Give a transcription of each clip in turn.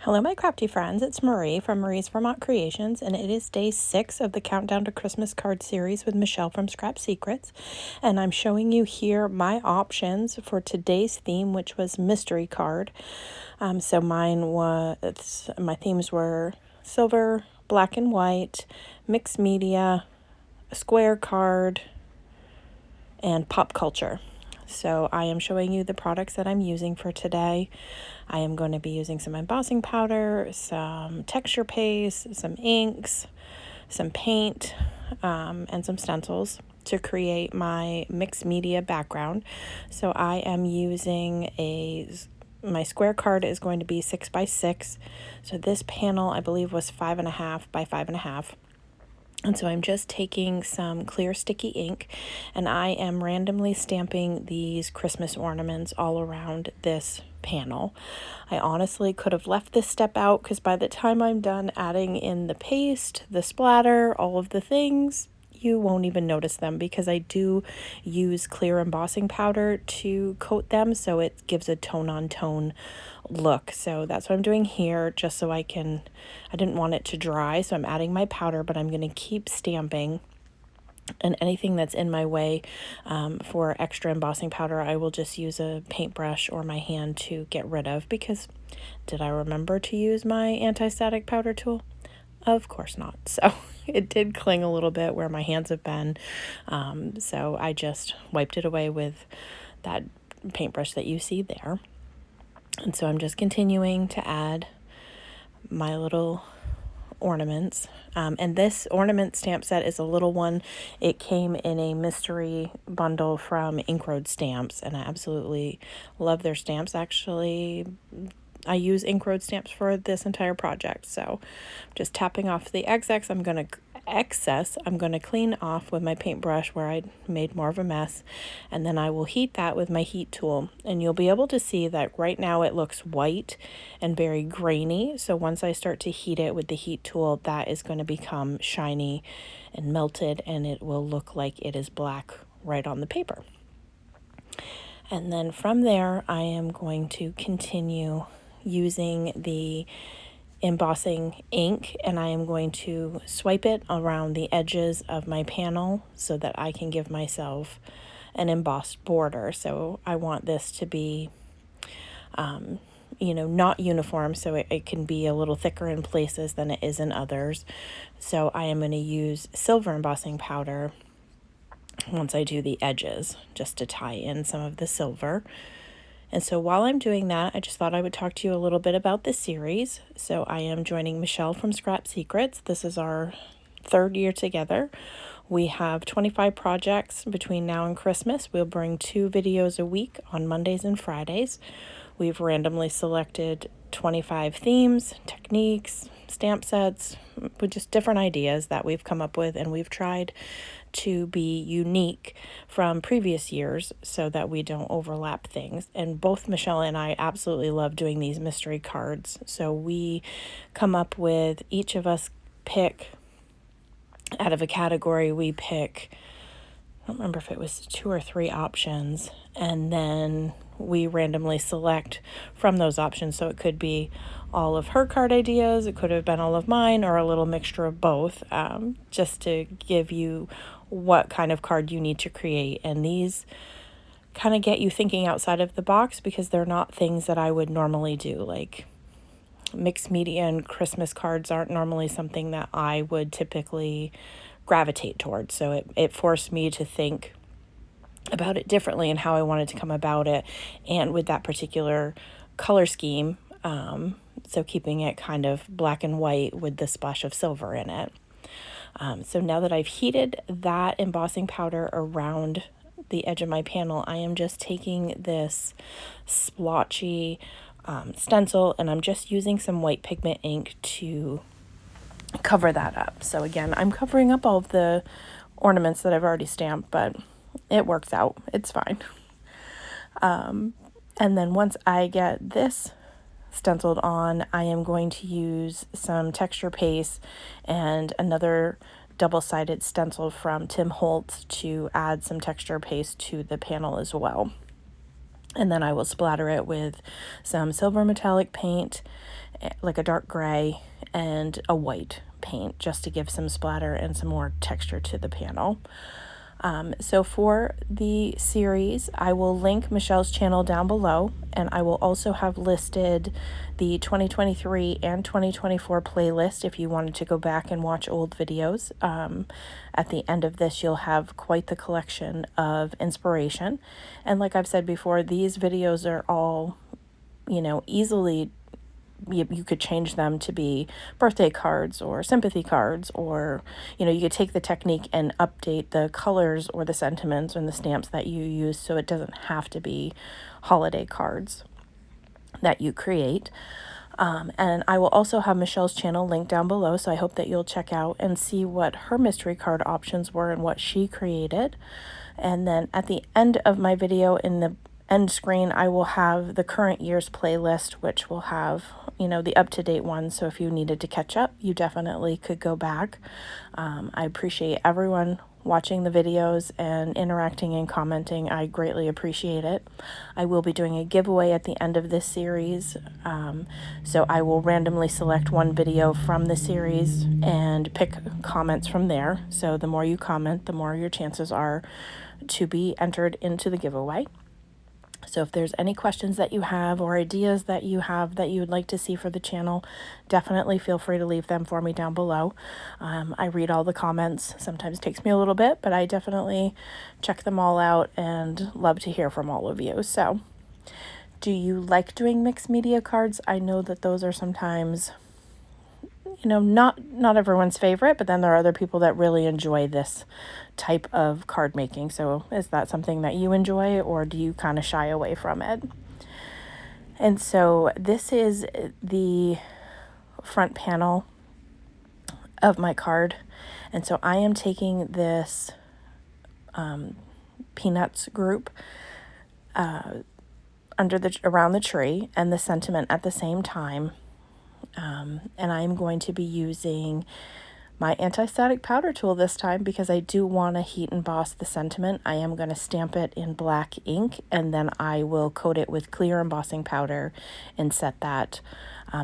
Hello, my crafty friends. It's Marie from Mariesvermontcreations, and it is day 6 of the Countdown to Christmas card series with Michele from Scrap Secrets. And I'm showing you here my options for today's theme, which was mystery card. So my themes were silver, black and white, mixed media, a square card, and pop culture. So I am showing you the products that I'm using for today. I am going to be using some embossing powder, some texture paste, some inks, some paint, and some stencils to create my mixed media background. So I am using my square card is going to be 6 by 6. So this panel I believe was 5.5 by 5.5. And so I'm just taking some clear sticky ink and I am randomly stamping these Christmas ornaments all around this panel. I honestly could have left this step out because by the time I'm done adding in the paste, the splatter, all of the things, you won't even notice them because I do use clear embossing powder to coat them, so it gives a tone-on-tone look. So that's what I'm doing here, just so I didn't want it to dry, so I'm adding my powder, but I'm going to keep stamping. And anything that's in my way for extra embossing powder, I will just use a paintbrush or my hand to get rid of, because did I remember to use my anti-static powder tool? Of course not. So it did cling a little bit where my hands have been. So I just wiped it away with that paintbrush that you see there. And so I'm just continuing to add my little ornaments. And this ornament stamp set is a little one. It came in a mystery bundle from Ink Road Stamps, and I absolutely love their stamps. Actually, I use Ink Road stamps for this entire project. So just tapping off the excess, I'm going to clean off with my paintbrush where I made more of a mess, and then I will heat that with my heat tool. And you'll be able to see that right now it looks white and very grainy. So once I start to heat it with the heat tool, that is going to become shiny and melted, and it will look like it is black right on the paper. And then from there, I am going to continue using the embossing ink, and I am going to swipe it around the edges of my panel so that I can give myself an embossed border. So I want this to be not uniform, so it can be a little thicker in places than it is in others. So I am going to use silver embossing powder once I do the edges, just to tie in some of the silver. And so while I'm doing that, I just thought I would talk to you a little bit about this series. So I am joining Michele from Scrap Secrets. This is our 3rd year together. We have 25 projects between now and Christmas. We'll bring 2 videos a week on Mondays and Fridays. We've randomly selected 25 themes, techniques, stamp sets, with just different ideas that we've come up with, and we've tried to be unique from previous years so that we don't overlap things. And both Michele and I absolutely love doing these mystery cards. So we come up with, each of us pick out of a category, we pick, I don't remember if it was 2 or 3 options, and then we randomly select from those options. So it could be all of her card ideas, it could have been all of mine, or a little mixture of both, just to give you what kind of card you need to create. And these kind of get you thinking outside of the box because they're not things that I would normally do. Like mixed media and Christmas cards aren't normally something that I would typically gravitate towards. So it forced me to think about it differently and how I wanted to come about it, and with that particular color scheme, so keeping it kind of black and white with the splash of silver in it. So now that I've heated that embossing powder around the edge of my panel, I am just taking this splotchy stencil, and I'm just using some white pigment ink to cover that up. So again, I'm covering up all of the ornaments that I've already stamped, but it works out. It's fine. And then once I get this stenciled on, I am going to use some texture paste and another double-sided stencil from Tim Holtz to add some texture paste to the panel as well. And then I will splatter it with some silver metallic paint like a dark gray, and a white paint, just to give some splatter and some more texture to the panel. So for the series, I will link Michele's channel down below, and I will also have listed the 2023 and 2024 playlist if you wanted to go back and watch old videos. At the end of this, you'll have quite the collection of inspiration. And like I've said before, these videos are all, easily, you could change them to be birthday cards or sympathy cards, or you could take the technique and update the colors or the sentiments and the stamps that you use, so it doesn't have to be holiday cards that you create. And I will also have Michele's channel linked down below, so I hope that you'll check out and see what her mystery card options were and what she created. And then at the end of my video, in the end screen, I will have the current year's playlist, which will have, the up-to-date ones. So if you needed to catch up, you definitely could go back. I appreciate everyone watching the videos and interacting and commenting. I greatly appreciate it. I will be doing a giveaway at the end of this series. So I will randomly select one video from the series and pick comments from there. So the more you comment, the more your chances are to be entered into the giveaway. So if there's any questions that you have or ideas that you have that you would like to see for the channel, definitely feel free to leave them for me down below. I read all the comments. Sometimes it takes me a little bit, but I definitely check them all out and love to hear from all of you. So do you like doing mixed media cards? I know that those are sometimes, not everyone's favorite, but then there are other people that really enjoy this type of card making. So is that something that you enjoy, or do you kind of shy away from it? And so this is the front panel of my card. And so I am taking this Peanuts group around the tree and the sentiment at the same time. And I'm going to be using my anti-static powder tool this time because I do want to heat emboss the sentiment. I am going to stamp it in black ink, and then I will coat it with clear embossing powder and set that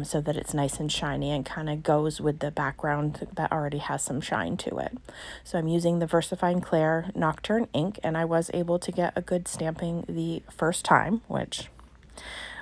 so that it's nice and shiny and kind of goes with the background that already has some shine to it. So I'm using the VersaFine Clair Nocturne ink, and I was able to get a good stamping the first time, which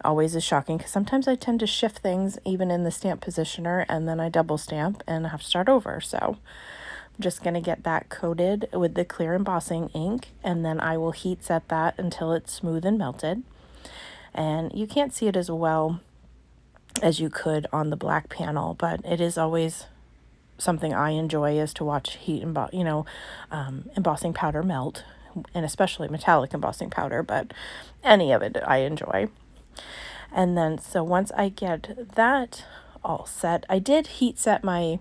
always is shocking because sometimes I tend to shift things even in the stamp positioner, and then I double stamp and have to start over. So I'm just going to get that coated with the clear embossing ink, and then I will heat set that until it's smooth and melted. And you can't see it as well as you could on the black panel, but it is always something I enjoy, is to watch embossing powder melt, and especially metallic embossing powder, but any of it I enjoy. And then, so once I get that all set, I did heat set my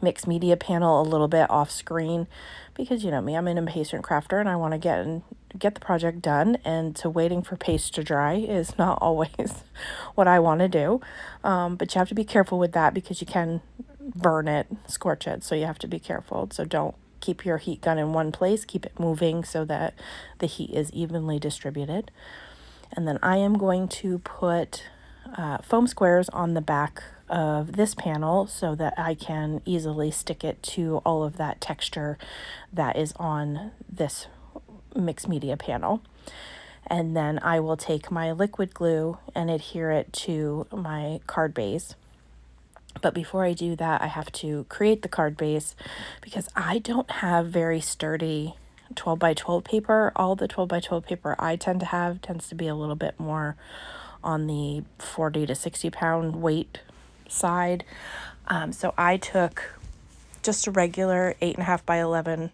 mixed media panel a little bit off screen because, me, I'm an impatient crafter and I want to get the project done, and so waiting for paste to dry is not always what I want to do. But you have to be careful with that because you can burn it, scorch it, so you have to be careful. So don't keep your heat gun in one place, keep it moving so that the heat is evenly distributed. And then I am going to put foam squares on the back of this panel so that I can easily stick it to all of that texture that is on this mixed media panel. And then I will take my liquid glue and adhere it to my card base. But before I do that, I have to create the card base because I don't have very sturdy 12 by 12 paper. All the 12 by 12 paper I tend to have tends to be a little bit more on the 40 to 60 pound weight side. So I took just a regular 8.5 by 11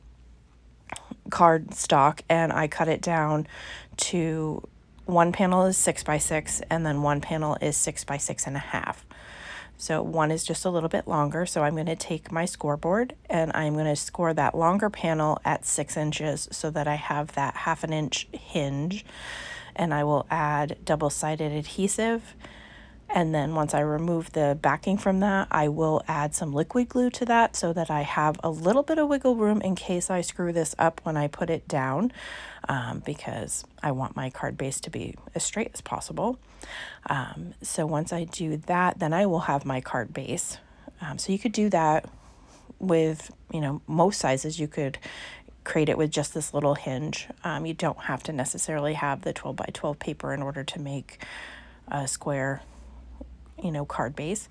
card stock, and I cut it down to one panel is 6 by 6, and then one panel is 6 by 6.5. So one is just a little bit longer. So I'm going to take my scoreboard and I'm going to score that longer panel at 6 inches so that I have that 1/2 inch hinge, and I will add double-sided adhesive And then once I remove the backing from that, I will add some liquid glue to that so that I have a little bit of wiggle room in case I screw this up when I put it down, because I want my card base to be as straight as possible. So once I do that, then I will have my card base. So you could do that with, most sizes. You could create it with just this little hinge. You don't have to necessarily have the 12 by 12 paper in order to make a square card base.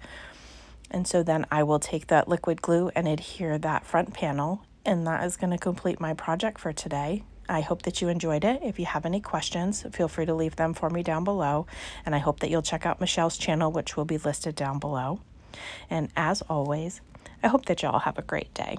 And so then I will take that liquid glue and adhere that front panel, and that is going to complete my project for today. I hope that you enjoyed it. If you have any questions, feel free to leave them for me down below, and I hope that you'll check out Michele's channel, which will be listed down below. And as always, I hope that y'all have a great day.